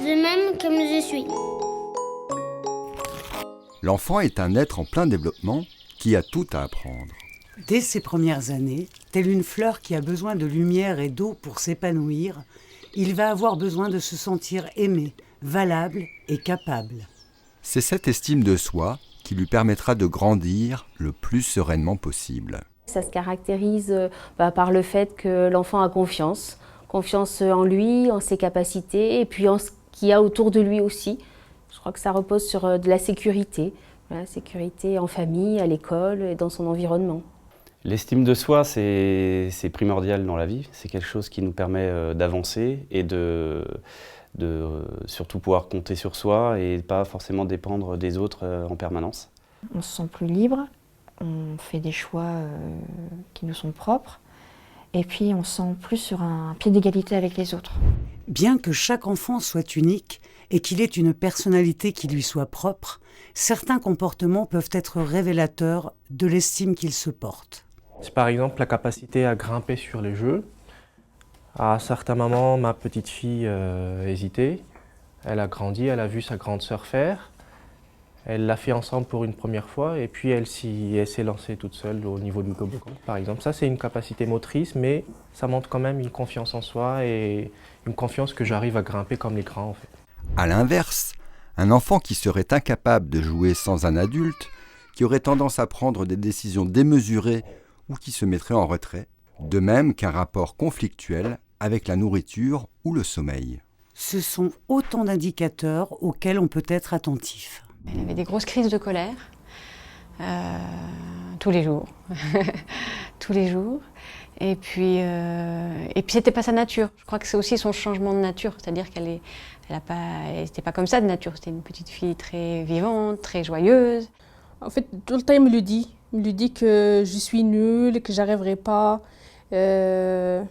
Je m'aime comme je suis. L'enfant est un être en plein développement qui a tout à apprendre. Dès ses premières années, telle une fleur qui a besoin de lumière et d'eau pour s'épanouir, il va avoir besoin de se sentir aimé, valable et capable. C'est cette estime de soi qui lui permettra de grandir le plus sereinement possible. Ça se caractérise par le fait que l'enfant a confiance en lui, en ses capacités et puis en ce qu'il y a autour de lui aussi. Je crois que ça repose sur de la sécurité, sécurité en famille, à l'école et dans son environnement. L'estime de soi, c'est primordial dans la vie. C'est quelque chose qui nous permet d'avancer et de surtout pouvoir compter sur soi et pas forcément dépendre des autres en permanence. On se sent plus libre, on fait des choix qui nous sont propres et puis on se sent plus sur un pied d'égalité avec les autres. Bien que chaque enfant soit unique et qu'il ait une personnalité qui lui soit propre, certains comportements peuvent être révélateurs de l'estime qu'il se porte. C'est par exemple la capacité à grimper sur les jeux. À certains moments, ma petite fille hésitait. Elle a grandi, elle a vu sa grande sœur faire. Elle l'a fait ensemble pour une première fois et puis elle s'est lancée toute seule au niveau du toboggan, par exemple. Ça, c'est une capacité motrice, mais ça montre quand même une confiance en soi et une confiance que j'arrive à grimper comme les grands, en fait. À l'inverse, un enfant qui serait incapable de jouer sans un adulte, qui aurait tendance à prendre des décisions démesurées ou qui se mettrait en retrait, de même qu'un rapport conflictuel avec la nourriture ou le sommeil. Ce sont autant d'indicateurs auxquels on peut être attentif. Elle avait des grosses crises de colère, tous les jours, tous les jours. Et puis c'était pas sa nature. Je crois que c'est aussi son changement de nature, c'est-à-dire qu'elle n'était pas comme ça de nature. C'était une petite fille très vivante, très joyeuse. En fait, tout le temps, il me le dit. Il me dit que je suis nulle, que j'arriverai pas. L'autre,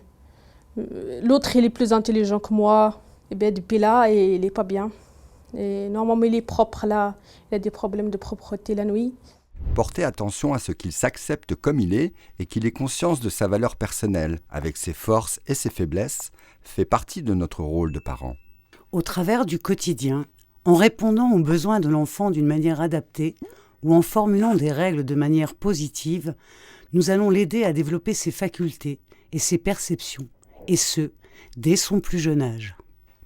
il est plus intelligent que moi. Et bien, depuis là, il n'est pas bien. Et normalement, il est propre là. Il a des problèmes de propreté la nuit. Porter attention à ce qu'il s'accepte comme il est et qu'il ait conscience de sa valeur personnelle, avec ses forces et ses faiblesses, fait partie de notre rôle de parent. Au travers du quotidien, en répondant aux besoins de l'enfant d'une manière adaptée ou en formulant des règles de manière positive, nous allons l'aider à développer ses facultés et ses perceptions, et ce, dès son plus jeune âge.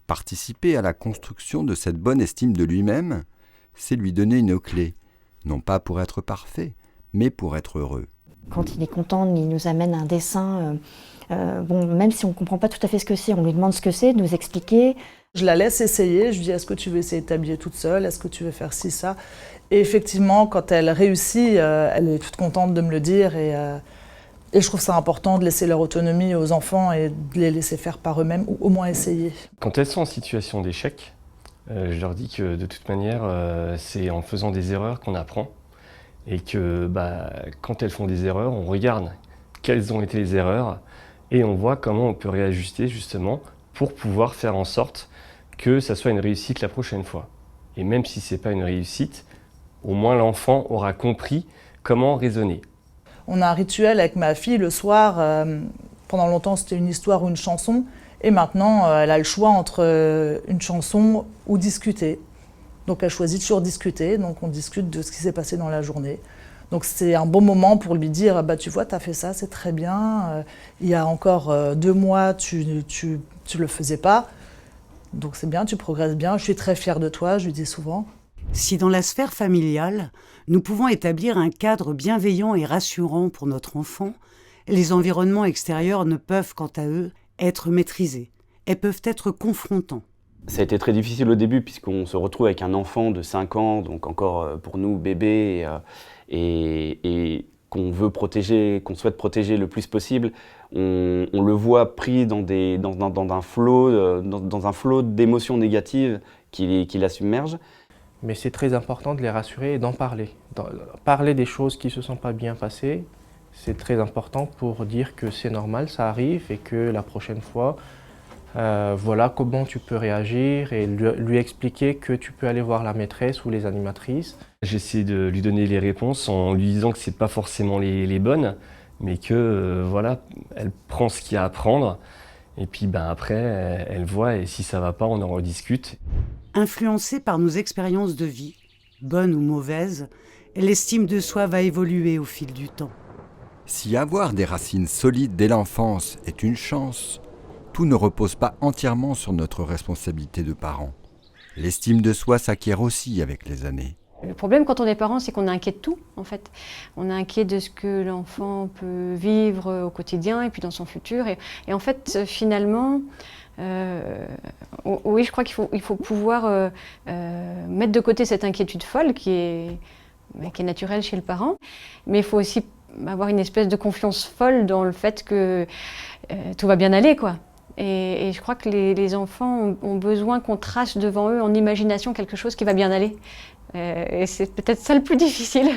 Participer à la construction de cette bonne estime de lui-même, c'est lui donner une clé, non pas pour être parfait, mais pour être heureux. Quand il est content, il nous amène un dessin. Même si on ne comprend pas tout à fait ce que c'est, on lui demande ce que c'est, de nous expliquer. Je la laisse essayer, je lui dis est-ce que tu veux essayer de t'habiller toute seule, est-ce que tu veux faire ci, ça. Et effectivement, quand elle réussit, elle est toute contente de me le dire et je trouve ça important de laisser leur autonomie aux enfants et de les laisser faire par eux-mêmes ou au moins essayer. Quand elles sont en situation d'échec, je leur dis que de toute manière, c'est en faisant des erreurs qu'on apprend et que quand elles font des erreurs, on regarde quelles ont été les erreurs et on voit comment on peut réajuster justement pour pouvoir faire en sorte que ça soit une réussite la prochaine fois. Et même si ce n'est pas une réussite, au moins l'enfant aura compris comment raisonner. On a un rituel avec ma fille le soir. Pendant longtemps, c'était une histoire ou une chanson. Et maintenant, elle a le choix entre une chanson ou discuter. Donc elle choisit toujours discuter. Donc on discute de ce qui s'est passé dans la journée. Donc c'est un bon moment pour lui dire tu vois, tu as fait ça, c'est très bien. Il y a encore 2 mois, tu le faisais pas. Donc c'est bien, tu progresses bien. Je suis très fière de toi, je lui dis souvent. Si dans la sphère familiale, nous pouvons établir un cadre bienveillant et rassurant pour notre enfant, les environnements extérieurs ne peuvent, quant à eux, être maîtrisés et peuvent être confrontants. Ça a été très difficile au début puisqu'on se retrouve avec un enfant de 5 ans, donc encore pour nous bébé, et qu'on veut protéger, qu'on souhaite protéger le plus possible. On le voit pris dans un flot d'émotions négatives qui la submergent. Mais c'est très important de les rassurer et d'en parler. Parler des choses qui ne se sont pas bien passées, c'est très important pour dire que c'est normal, ça arrive et que la prochaine fois, voilà comment tu peux réagir et lui expliquer que tu peux aller voir la maîtresse ou les animatrices. J'essaie de lui donner les réponses en lui disant que ce n'est pas forcément les bonnes, mais que voilà, elle prend ce qu'il y a à prendre Et puis après, elle voit et si ça va pas, on en rediscute. Influencée par nos expériences de vie, bonnes ou mauvaises, l'estime de soi va évoluer au fil du temps. Si avoir des racines solides dès l'enfance est une chance, tout ne repose pas entièrement sur notre responsabilité de parents. L'estime de soi s'acquiert aussi avec les années. Le problème quand on est parent, c'est qu'on est inquiet de tout, en fait. On est inquiet de ce que l'enfant peut vivre au quotidien et puis dans son futur. Et en fait, finalement, oui, je crois qu'il faut pouvoir mettre de côté cette inquiétude folle qui est naturelle chez le parent. Mais il faut aussi avoir une espèce de confiance folle dans le fait que tout va bien aller, quoi. Et je crois que les enfants ont besoin qu'on trace devant eux en imagination quelque chose qui va bien aller. Et c'est peut-être ça le plus difficile.